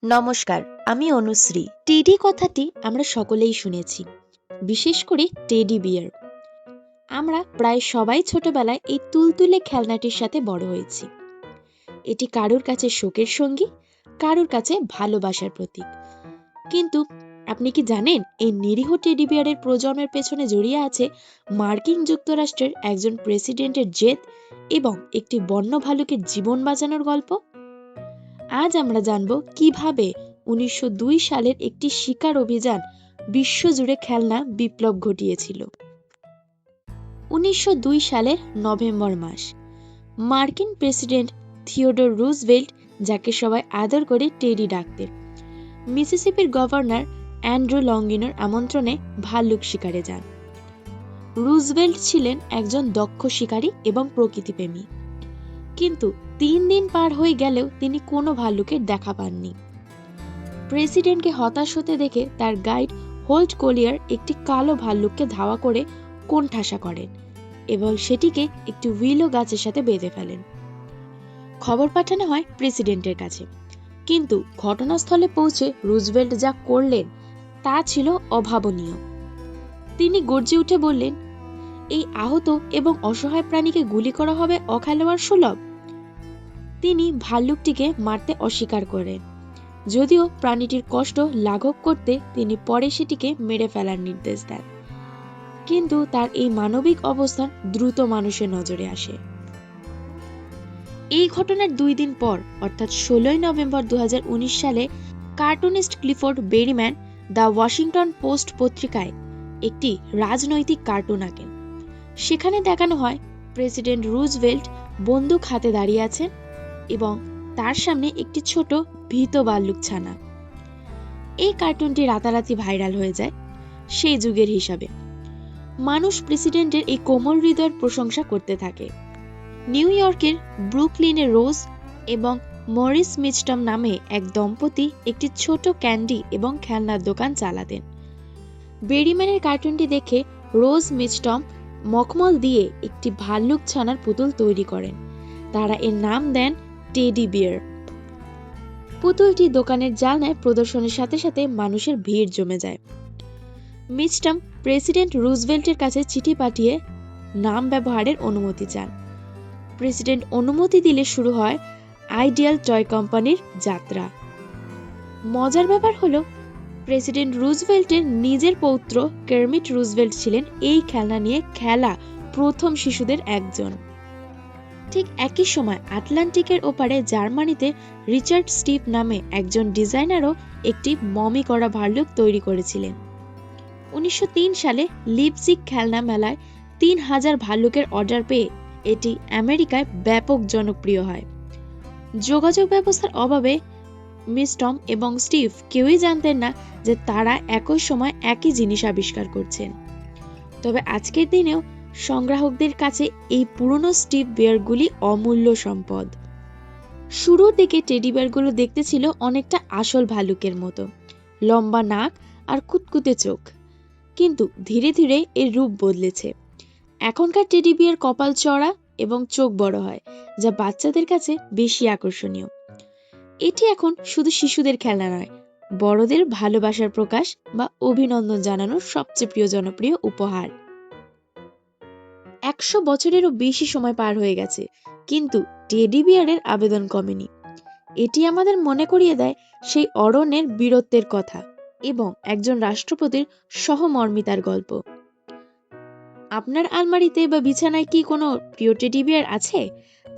নমস্কার, আমি অনুশ্রী। টেডি কথাটি আমরা সকলেই শুনেছি, বিশেষ করে টেডি বিয়ার। আমরা প্রায় সবাই ছোটবেলায় এই তুলতুলে খেলনাটির সাথে বড় হয়েছি। এটি কারোর কাছে শোকের সঙ্গী, কারোর কাছে ভালোবাসার প্রতীক। কিন্তু আপনি কি জানেন, এই নিরীহ টেডি বিয়ারের প্রজন্মের পেছনে জড়িয়ে আছে মার্কিন যুক্তরাষ্ট্রের একজন প্রেসিডেন্টের জেদ এবং একটি বন্য ভালুকের জীবন বাঁচানোর গল্প? আজ আমরা জানব কিভাবে 1902 সালের একটি শিকার অভিযান বিশ্বজুড়ে খেলনা বিপ্লব ঘটিয়েছিল। 1902 সালের নভেম্বর মাস, মার্কিন প্রেসিডেন্ট থিওডোর রুজভেল্ট, যাকে সবাই আদর করে টেডি ডাকতেন, মিসিসিপির গভর্নর অ্যান্ড্রু লংগিনোর আমন্ত্রণে ভাল্লুক শিকারে যান। রুজভেল্ট ছিলেন একজন দক্ষ শিকারী এবং প্রকৃতিপ্রেমী, কিন্তু 3 দিন পার হয়ে গেলেও তিনি কোনো ভাল্লুকের দেখা পাননি। প্রেসিডেন্টকে হতাশ হতে দেখে তার গাইড হোল্ট কোলিয়ার একটি কালো ভাল্লুককে ধাওয়া করে কোণঠাসা করেন এবং সেটিকে একটি উইলো গাছের সাথে বেঁধে ফেলেন। খবর পাঠানো হয় প্রেসিডেন্টের কাছে, কিন্তু ঘটনাস্থলে পৌঁছে রুজভেল্ট যা করলেন তা ছিল অভাবনীয়। তিনি গর্জে উঠে বললেন, এই আহত এবং অসহায় প্রাণীকে গুলি করা হবে অখেলোয়াড় সুলভ। তিনি ভাল্লুকটিকে মারতে অস্বীকার করেন, যদিও প্রাণীটির কষ্ট লাঘব করতে তিনি পরে সেটিকে মেরে ফেলার নির্দেশ দেন। কিন্তু তার এই মানবিক অবস্থান দ্রুত মানুষের নজরে আসে। এই ঘটনার 2 দিন পর, অর্থাৎ 16 নভেম্বর 2019 সালে, cartoonist Clifford Berryman the Washington Post পত্রিকায় একটি রাজনৈতিক কার্টুন আঁকেন। সেখানে দেখানো হয় প্রেসিডেন্ট রুজভেল্ট বন্দুক হাতে দাঁড়িয়ে আছেন এবং তার সামনে একটি ছোট ভীত ভাল্লুক ছানা। এই কার্টুনটি রাতারাতি ভাইরাল হয়ে যায়। সেই যুগের হিসাবে মানুষ প্রেসিডেন্টের এই কোমল হৃদয়ের প্রশংসা করতে থাকে। নিউ ইয়র্কের ব্রুকলিনে রোজ এবং মরিস মিচটম নামে এক দম্পতি একটি ছোট ক্যান্ডি এবং খেলনার দোকান চালাতেন। বেরিম্যানের কার্টুনটি দেখে রোজ মিচটম মখমল দিয়ে একটি ভাল্লুক ছানার পুতুল তৈরি করেন। তারা এর নাম দেন টেডি বিয়ার। পুতুলটি দোকানের জালনায় প্রদর্শনের সাথে সাথে মানুষের ভিড় জমে যায়। মিচটম প্রেসিডেন্ট রুজভেল্টের কাছে চিঠি পাঠিয়ে নাম ব্যবহারের অনুমতি চান। প্রেসিডেন্ট অনুমতি দিলে শুরু হয় আইডিয়াল টয় কোম্পানির যাত্রা। মজার ব্যাপার হলো, প্রেসিডেন্ট রুজভেল্টের নিজের পৌত্র কার্মিট রুজভেল্ট ছিলেন এই খেলনা নিয়ে খেলা প্রথম শিশুদের একজন। ঠিক একই সময় আটলান্টিকের ওপারে জার্মানিতে রিচার্ড স্টিভ নামে একজন ডিজাইনারও একটি মমি করা ভাল্লুক তৈরি করেছিলেন। 1903 সালে লিপজিগ খেলনা মেলায় 3000 ভাল্লুকের অর্ডার পেয়ে এটি আমেরিকায় ব্যাপক জনপ্রিয় হয়। যোগাযোগ ব্যবস্থার অভাবে মিচটম এবং স্টিভ কেউই জানতেন না যে তারা একই সময় একই জিনিস আবিষ্কার করছেন। তবে আজকের দিনেও সংগ্রাহকদের কাছে এই পুরনো স্টিভ বিয়ারগুলি অমূল্য সম্পদ। শুরুর দিকে টেডি বিয়ারগুলো দেখতে ছিল অনেকটা আসল ভালুকের মতো, লম্বা নাক আর কুতকুতে চোখ, কিন্তু ধীরে ধীরে এর রূপ বদলেছে। এখনকার টেডি বিয়ার কপাল চড়া এবং চোখ বড় হয়, যা বাচ্চাদের কাছে বেশি আকর্ষণীয়। এটি এখন শুধু শিশুদের খেলনা নয়, বড়দের ভালোবাসার প্রকাশ বা অভিনন্দন জানানোর সবচেয়ে প্রিয় জনপ্রিয় উপহার। 100 বছরেরও বেশি সময় পার হয়ে গেছে, কিন্তু টেডি বিয়ারের আবেদন কমেনি। এটি আমাদের মনে করিয়ে দেয় সেই অরণ্যের বীরত্বের কথা এবং একজন রাষ্ট্রপতির সহমর্মিতার গল্প। আপনার আলমারিতে বা বিছানায় কি কোনো প্রিয় টেডি বিয়ার আছে?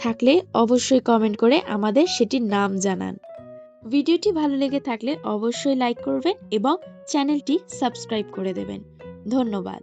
থাকলে অবশ্যই কমেন্ট করে আমাদের সেটির নাম জানান। ভিডিওটি ভালো লেগে থাকলে অবশ্যই লাইক করবেন এবং চ্যানেলটি সাবস্ক্রাইব করে দেবেন। ধন্যবাদ।